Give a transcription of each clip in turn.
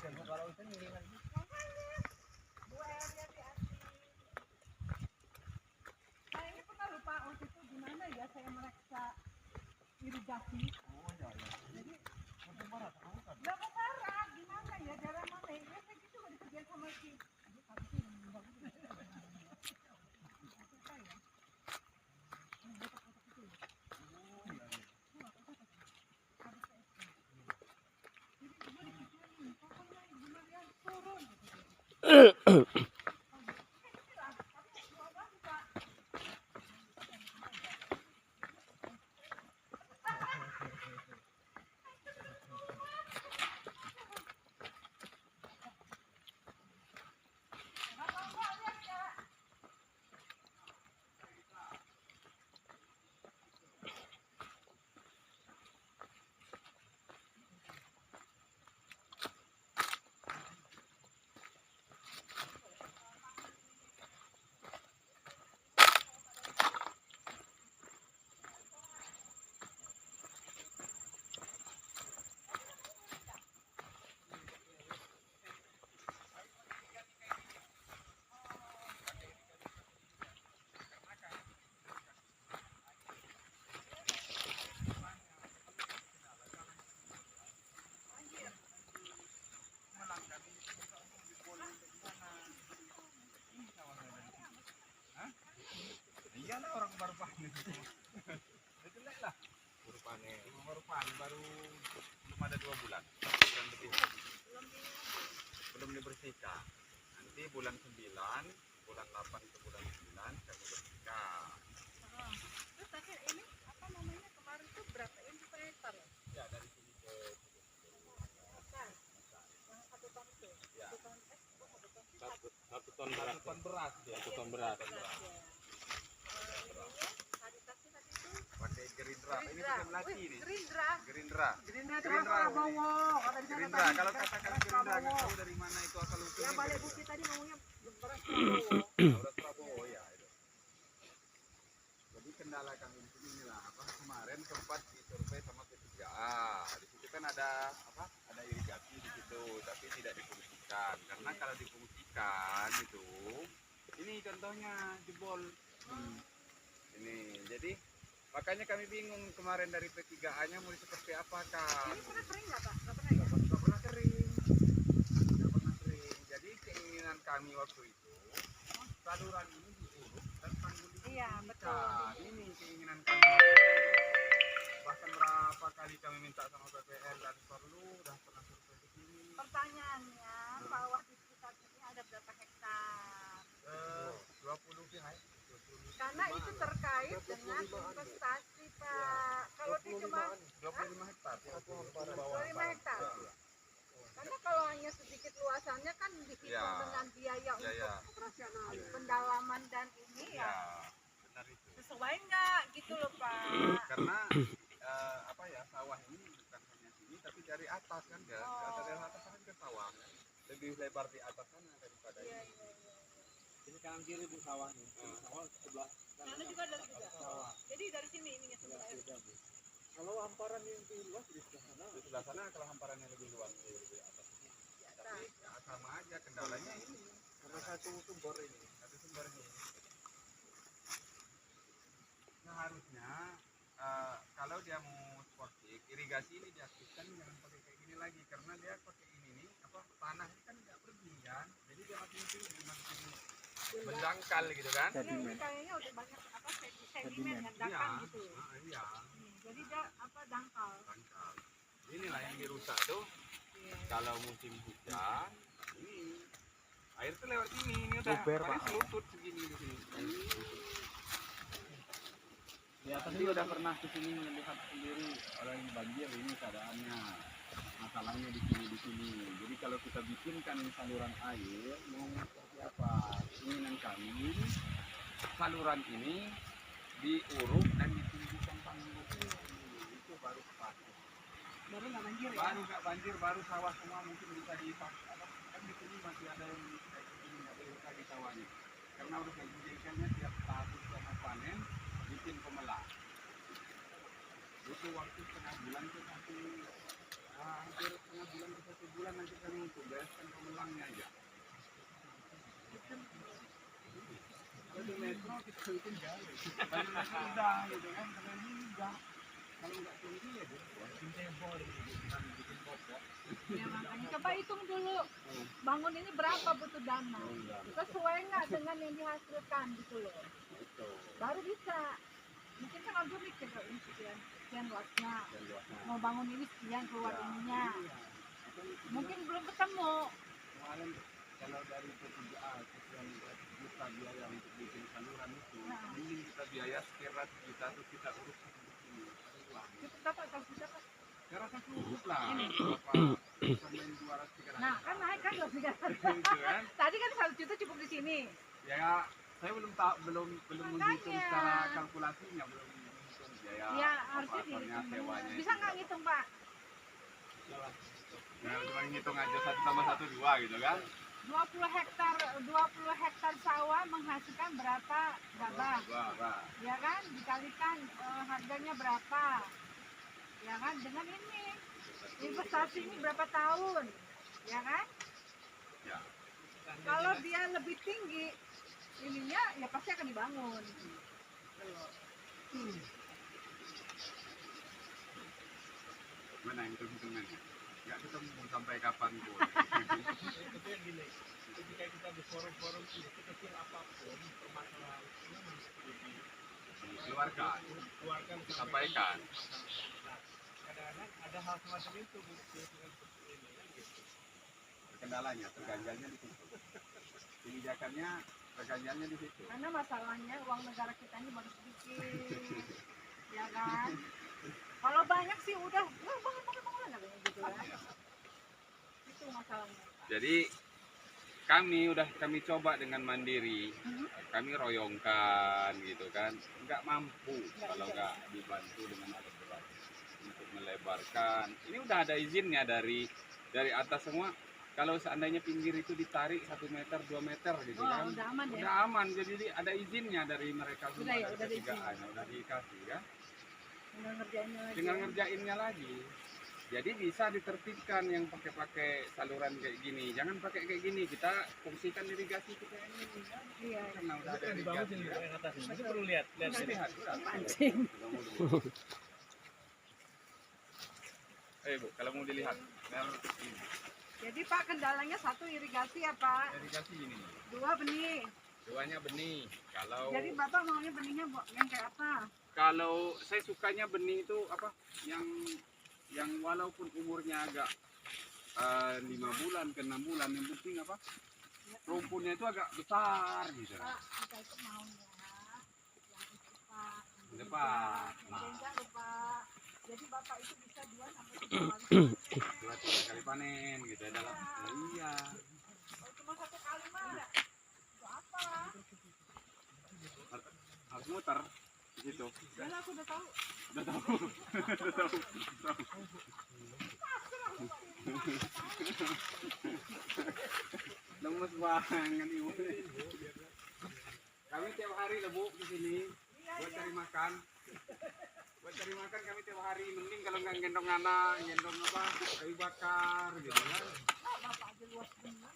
Kalau itu ngiringan. Dua area di atas. Saya ini pernah lupa waktu itu gimana ya saya mereksa irigasi. Oh iya iya. Jadi Musim barat kamu kan. nggak mau parah, gimana ya jalan mana? Ya saya gitu nggak dikerjain sama si. Aduh, tapi sih yang bagus. Apa ya? Iyalah orang baru panen. Jelek lah. Baru panen. Baru panen baru belum ada 2 bulan. Bulan lebih. Belum dibersihkan. Nanti bulan 9, bulan 8 ke bulan 9 kami bersihkan. Terus tadi ini apa namanya kemarin tuh berapa ini per hektar ya? Ya dari sini ke Hektar. Yang 1 ton itu. ya. 1 ton 1 ton beras. 1 ton beras dia. 1 ton beras. Pakai Gerindra. Ini bukan lagi nih. Gerindra. Gerindra. Gerindra itu kan Prabowo. Kata di sana Gerindra. tadi, Kalau beras katakan Gerindra nggak Prabowo. tahu dari mana itu asal usulnya. Yang balik bukti tadi ngomongnya beras Prabowo. Beras Prabowo ya. Itu. Jadi kendala kami di sini inilah apa kemarin sempat disurvei sama P3A. Di situ kan ada apa? Ada irigasi di situ, tapi tidak difungsikan. Karena kalau difungsikan itu, ini contohnya jebol. Ini, jadi makanya kami bingung kemarin dari P3A-nya mau seperti apa kan? Ini pernah kering nggak Pak? Nggak pernah ya? Nggak pernah kering, nggak pernah kering. Jadi keinginan kami waktu itu saluran ini diuruk dan tanggul ini Iya, betul. Ini keinginan kami waktu itu. Bahkan berapa kali kami minta sama PPL dan perlu udah pernah survei ke sini. Pertanyaannya, sawah di sekitar sini ada berapa hektar? 20 ya. Karena itu terkait dengan investasi Pak. Kalau dia cuma 25 hektar. 25 hektar. Karena kalau hanya sedikit luasannya kan dihitung Ya. dengan biaya Ya. untuk pendalaman dan ini ya. Ya, benar itu. Sesuai nggak gitu loh Pak. Karena apa ya sawah ini bukan hanya sini tapi dari atas kan ya dari atas kan ke sawah kan. Lebih lebar di atas sana daripada Iya, ini. iya, iya. Ini kanan kiri di sawahnya. Sawah sebelah Sana juga ada juga. sawah. Jadi dari sini ininya sebelah air. Kalau hamparan yang lebih luas di sebelah sana. Di sebelah sana kalau hamparannya lebih luas di atas ini. Tapi ya, sama aja kendalanya ini. Karena satu sumber ini. Satu sumber ini. Nah harusnya kalau dia mau sportif irigasi ini diaktifkan jangan pakai kayak gini lagi karena dia pakai ini nih apa tanah ini kan nggak bergian jadi dia makin tinggi makin mendangkal gitu kan. Ini kayaknya udah banyak apa sedimen yang dangkal gitu. Iya. Jadi dia apa dangkal. Dangkal. Inilah yang dirusak tuh. Kalau musim hujan ini air tuh lewat sini ini udah paling selutut segini di sini. Di atas ini udah pernah kesini melihat sendiri orang banjir ini keadaannya masalahnya di sini. Jadi kalau kita bikinkan saluran air mau seperti apa keinginan kami saluran ini diuruk dan ditinggikan tanggul itu baru tepat. Baru nggak banjir ya? Baru nggak banjir baru sawah semua mungkin bisa dipakai apa kan di sini masih ada yang kayak gini nggak boleh lagi sawahnya karena udah kayak gini tiap tahun sama panen bikin pemelah butuh waktu setengah bulan ke hampir setengah bulan ke 1 bulan nanti kami untuk kita bikin gawe. Kalau udah gitu kan, karena ini enggak. Kalau enggak tinggi ya dia bikin tembok, bikin pokok. Ya makanya coba hitung dulu. Bangun ini berapa butuh dana? Sesuai nggak dengan yang dihasilkan gitu loh. Baru bisa. Mungkin kan Abdul mikir kalau ini sekian luasnya. Mau bangun ini sekian keluar ininya. Mungkin belum ketemu. Kemarin kalau dari P3A sekian juta biaya untuk bikin saluran itu, mungkin kita biaya sekian ratus juta terus kita urus ini. Kita dapat kalau kita dapat. Saya rasa cukup lah. Sampai 200-300. Nah kan naik kan 200. Gitu kan? Tadi kan 1 juta cukup di sini. Ya, saya belum tahu, belum menghitung Makanya. secara kalkulasinya, belum menghitung biaya Ya harusnya operatornya, sewanya. bisa nggak ngitung Pak? Ya, cuma ngitung aja 1 tambah 1 2 gitu kan? 20 hektar sawah menghasilkan berapa gabah? Wah. Ya kan dikalikan harganya berapa? Ya kan dengan ini investasi ini berapa tahun? Ya kan? Ya. Kalau dia lebih tinggi ininya ya pasti akan dibangun. Mana hitung-hitungannya? Nggak ketemu sampai kapan pun. Itu yang gini, ketika kita di forum-forum ini, kecil apapun permasalahan ini mesti Dikeluarkan, dikeluarkan, sampaikan. Nah, kadang-kadang ada hal semacam itu dengan seperti ini kan gitu. Kendalanya, terganjalnya di situ. Kebijakannya, terganjalnya di situ. Karena masalahnya uang negara kita ini baru sedikit. Ya kan? Kalau banyak sih udah bangun gitu ya. Itu masalahnya. Jadi kami coba dengan mandiri, kami royongkan gitu kan, nggak mampu kalau nggak dibantu dengan alat berat untuk melebarkan. Ini udah ada izinnya dari atas semua. Kalau seandainya pinggir itu ditarik 1 meter 2 meter gitu kan, Udah aman ya. udah aman. Jadi ada izinnya dari mereka semua, Udah ya, dari udah P3A, udah dikasih kan. Tinggal ngerjainnya lagi. Tinggal ngerjainnya lagi. Jadi bisa ditertibkan yang pakai saluran kayak gini. Jangan pakai kayak gini. Kita fungsikan irigasi kita ini. Iya. Karena udah ada Yang dibangun irigasi. sini yang atas ini, itu perlu lihat sini. Lihat, udah. Pancing. Bu, kalau mau dilihat, ini. Jadi Pak kendalanya 1 irigasi ya Pak, Irigasi ini. 2 benih. 2-nya benih. Kalau Jadi Bapak maunya benihnya yang kayak apa? kalau saya sukanya benih itu apa? Yang walaupun umurnya agak 5 bulan ke 6 bulan, yang penting apa? Rumputnya itu agak besar gitu. Pak, kita itu maunya yang itu Pak. Depan. Enggak loh Pak. Jadi Bapak itu bisa 2 sampai 3 kali. 2-3 kali panen gitu ya dalam. Iya. Kalau cuma 1 kali mah ada. Itu apa? Harus muter di situ. Ya lah, aku udah tahu. Udah tahu. Udah tahu. Lemes banget ibu. Kami tiap hari lah Bu di sini buat cari makan. Buat cari makan kami tiap hari. Mending kalau nggak gendong anak, gendong apa kayu bakar gitu kan. Bapak aja luas benar.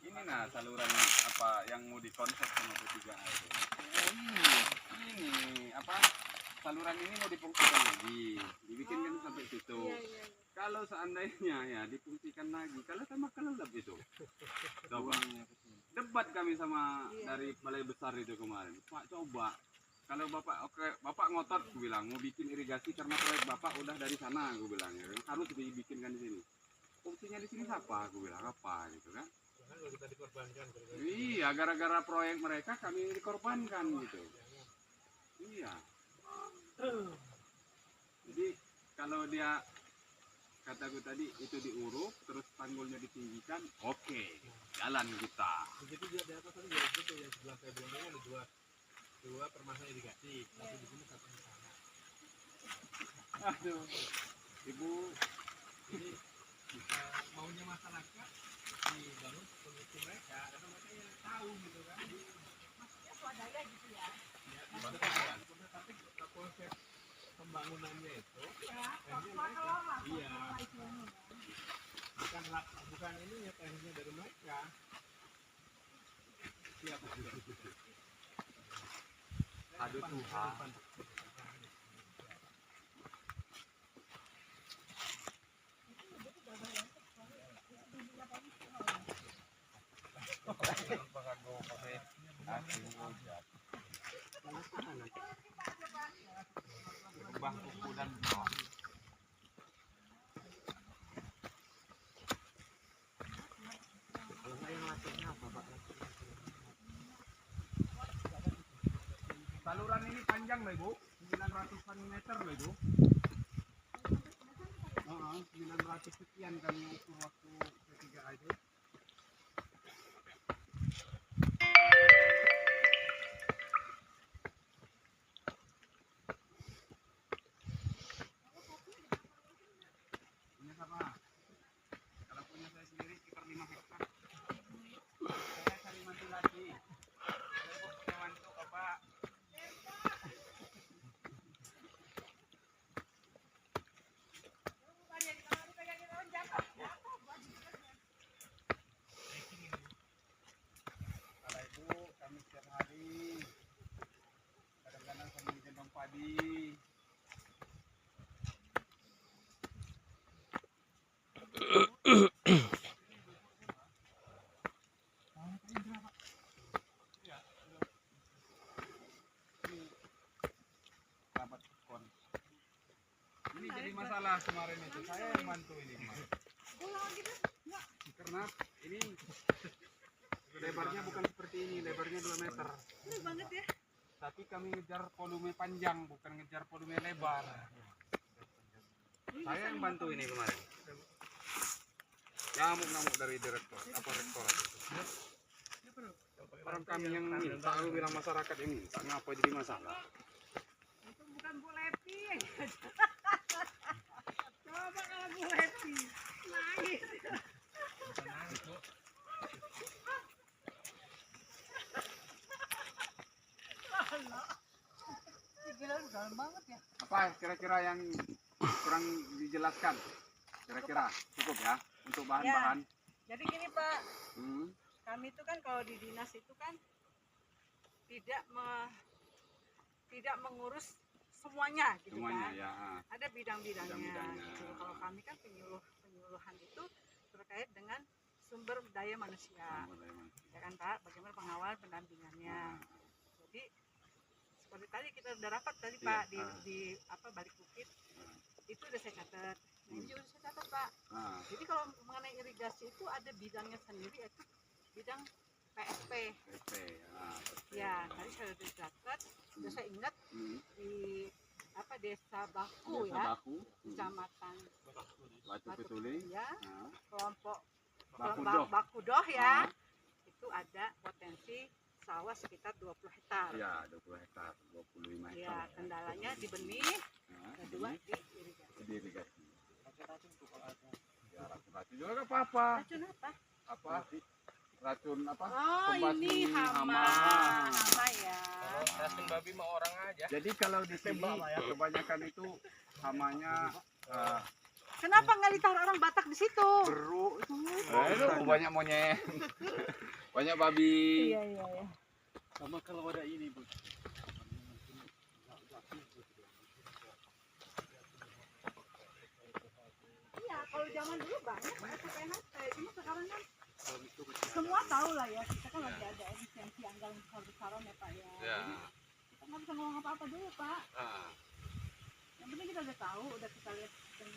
Ini nah saluran apa yang mau dikonsep sama P3A itu. Ini apa saluran ini mau difungsikan lagi, dibikin kan sampai situ. Iya. Kalau seandainya ya difungsikan lagi, kalau sama kelelep itu. Coba. Debat kami sama dari balai besar itu kemarin. Pak coba. Kalau Bapak ngotot, aku bilang mau bikin irigasi karena proyek Bapak udah dari sana, aku bilang ya. Harus dibikinkan di sini. Fungsinya di sini apa? Aku bilang apa gitu kan? Jangan kalau kita dikorbankan. Iya, gara-gara proyek mereka kami dikorbankan gitu. Iya. Jadi kalau dia kataku tadi itu diuruk terus tanggulnya ditinggikan, oke, jalan kita. Begitu juga di atas tadi ya itu yang sebelah saya bilang tadi ada dua permasalahan irigasi, satu di sini satu di sana. Aduh, Ibu, Jadi maunya masyarakat dibangun seperti mereka, karena mereka yang tahu gitu kan. Maksudnya swadaya gitu ya. Ya, dibangun tapi konsep pembangunannya itu Ya, teknisnya kelola iya, istilahnya. bukan ini ya teknisnya dari mereka. Siap. Aduh Tuhan. Bang kuku dan bang. Kalau nggak yang latihnya apa Pak? Saluran ini panjang loh Ibu, 900-an meter loh Ibu. 900 sekian kami ukur waktu ketiga itu. Punya sama. Kalau punya saya sendiri sekitar 5 hektar. Saya cari mantu lagi. Saya punya mantu apa? Kalau Ibu kami setiap hari kadang-kadang sambil gendong padi. Kerabat kon. Ini jadi masalah kemarin itu. Saya yang bantu ini kemarin. Karena ini lebarnya bukan seperti ini, lebarnya 2 meter. banget ya. Tapi kami ngejar volume panjang, bukan ngejar volume lebar. Saya yang bantu ini kemarin. Ngamuk-ngamuk dari direktur, apa rektorat itu. Orang kami yang minta, aku bilang masyarakat yang minta, ngapa jadi masalah? Itu bukan Bu Lepi. Coba kalau Bu Lepi nangis. Gila dalam banget ya. Apa kira-kira yang kurang dijelaskan? Kira-kira cukup ya untuk bahan-bahan. Jadi gini Pak, Hmm. kami itu kan kalau di dinas itu kan tidak mengurus semuanya gitu Semuanya kan. ya. Ada bidang-bidangnya. Bidang-bidangnya. Gitu. Kalau kami kan penyuluhan itu terkait dengan sumber daya manusia. Ya kan Pak, bagaimana pengawal pendampingannya. Jadi seperti tadi kita udah rapat tadi Iya, Pak di apa Balik Bukit. Itu udah saya catat. Nah, ini juga udah saya catat Pak. Jadi kalau mengenai irigasi itu ada bidangnya sendiri, yaitu bidang PSP. Ya, tadi saya udah catat, sudah saya ingat di apa Desa Baku Desa ya, Baku, Kecamatan Batu Petuli, ya, kelompok Bakudoh. Bakudoh ya, itu ada potensi sawah sekitar 20 hektar. Ya, 20 hektar, 25 hektar. Ya, kendalanya di benih, kedua di irigasi. Di irigasi. Ya, racun-racun juga nggak apa-apa. Racun apa? Apa? Racun apa? Oh, Pembasmi ini hama. hama. Hama ya. Kalau racun babi mah orang aja. Jadi kalau di sini kebanyakan itu hamanya Kenapa nggak ditaruh orang Batak di situ? beru itu banyak monyet, banyak babi. Iya. Sama kalau ada ini Bu. Iya, kalau zaman dulu banyak PHP, cuma sekarang kan semua tahu lah ya, kita kan lagi ada efisiensi anggaran besar-besaran ya Pak ya. Ya. Jadi, kita nggak bisa ngomong apa-apa dulu Pak. Yang penting kita udah tahu, udah kita lihat dan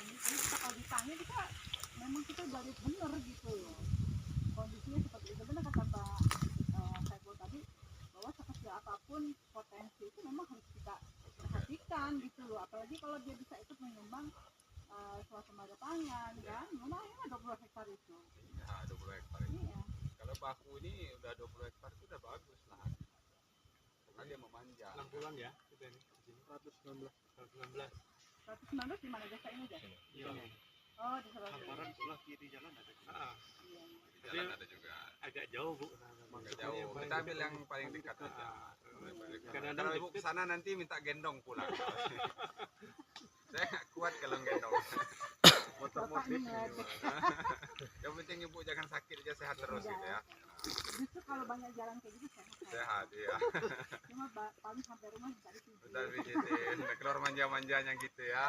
ini kita kalau ditanya kita memang kita udah lihat bener gitu loh. Kondisinya seperti itu benar kata Pak Saiful tadi, bahwa sekecil apapun potensi itu memang harus kita perhatikan gitu loh. Apalagi kalau dia bisa ikut menyumbang swasembada pangan kan, lumayan 20 hektar itu. Ya, 20 hektar. Iya. Kalau baku ini udah 20 hektar itu udah bagus lah. Karena dia memanjang. 6 bulan ya kita ini. 119. 119 di mana desa ini aja? Iya. Oh, di Surabaya. Hamparan sebelah kiri jalan ada. Iya. Di jalan ada juga. Agak jauh Bu. Agak jauh. Kita ambil yang paling dekat aja. Kadang-kadang Kalau ibu kesana nanti minta gendong pulang. Saya nggak kuat kalau gendong. Motor Bapak motif. ini ngeledek. Yang penting ibu jangan sakit aja, sehat terus gitu ya. Justru kalau banyak jalan kayak gitu sehat. Sehat ya. Cuma paling sampai rumah cari tidur. Udah pijitin, keluar manja-manjanya gitu ya.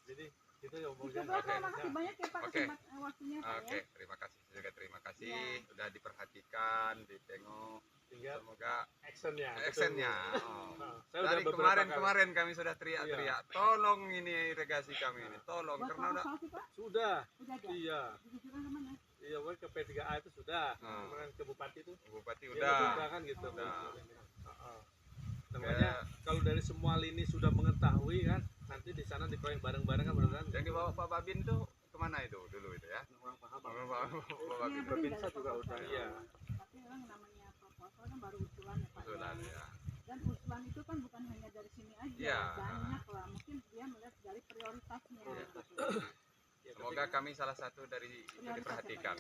Jadi itu ya Bang Itu Jan. doang, Pak. Makasih banyak ya Pak Oke. waktunya Pak Oke, ya. terima kasih juga terima kasih Ya. udah diperhatikan, ditengok. Tinggal Semoga actionnya. actionnya. Nah, saya udah Dari beberapa kali. kemarin kami sudah teriak-teriak, tolong ini irigasi kami ini, tolong Buat karena udah usaha sih Pak? Sudah. Udah ada? Iya. Ditujukan kemana? Iya, woy, ke P3A itu sudah. Hmm. Kemarin ke Bupati itu. Bupati Dia udah. udah kan gitu. Udah. Heeh. Namanya kalau dari semua lini sudah mengetahui kan, nanti di sana diproyek bareng-bareng kan beneran. Yang dibawa Pak Babin tuh kemana itu dulu itu ya? Orang paham. Pak Babin. Iya, Provinsi juga udah. Iya. Tapi memang namanya proposal kan baru usulan ya Pak. Usulan ya. Dan usulan itu kan bukan hanya dari sini aja, Iya. banyak lah. Mungkin dia melihat dari prioritasnya. Ya, Semoga kami salah satu dari itu diperhatikan.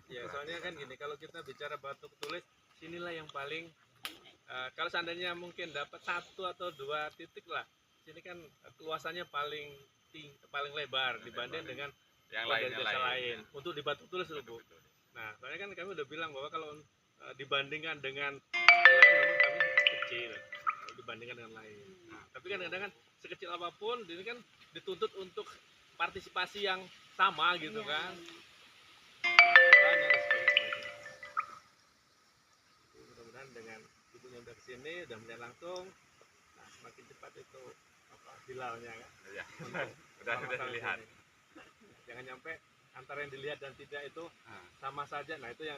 ya, soalnya kan gini, kalau kita bicara batu tulis, sinilah yang paling kalau seandainya mungkin dapat 1 atau 2 titik lah, sini kan luasannya paling paling lebar dibanding dengan yang dari lainnya desa lain. lain. Untuk di batu tulis itu Bu. Betul. Nah, soalnya kan kami udah bilang bahwa kalau dibandingkan dengan memang kami kecil kalau dibandingkan dengan lain. Nah, tapi kan kadang-kadang sekecil apapun ini kan dituntut untuk partisipasi yang sama gitu Iya. kan. Makanya dan sebagainya. Jadi mudah-mudahan dengan ibunya udah kesini, udah melihat langsung, nah semakin cepat itu apa hilalnya kan. Ya. Untuk Udah masalah dilihat. ini. Jangan nyampe antara yang dilihat dan tidak itu Ah. sama saja. Nah itu yang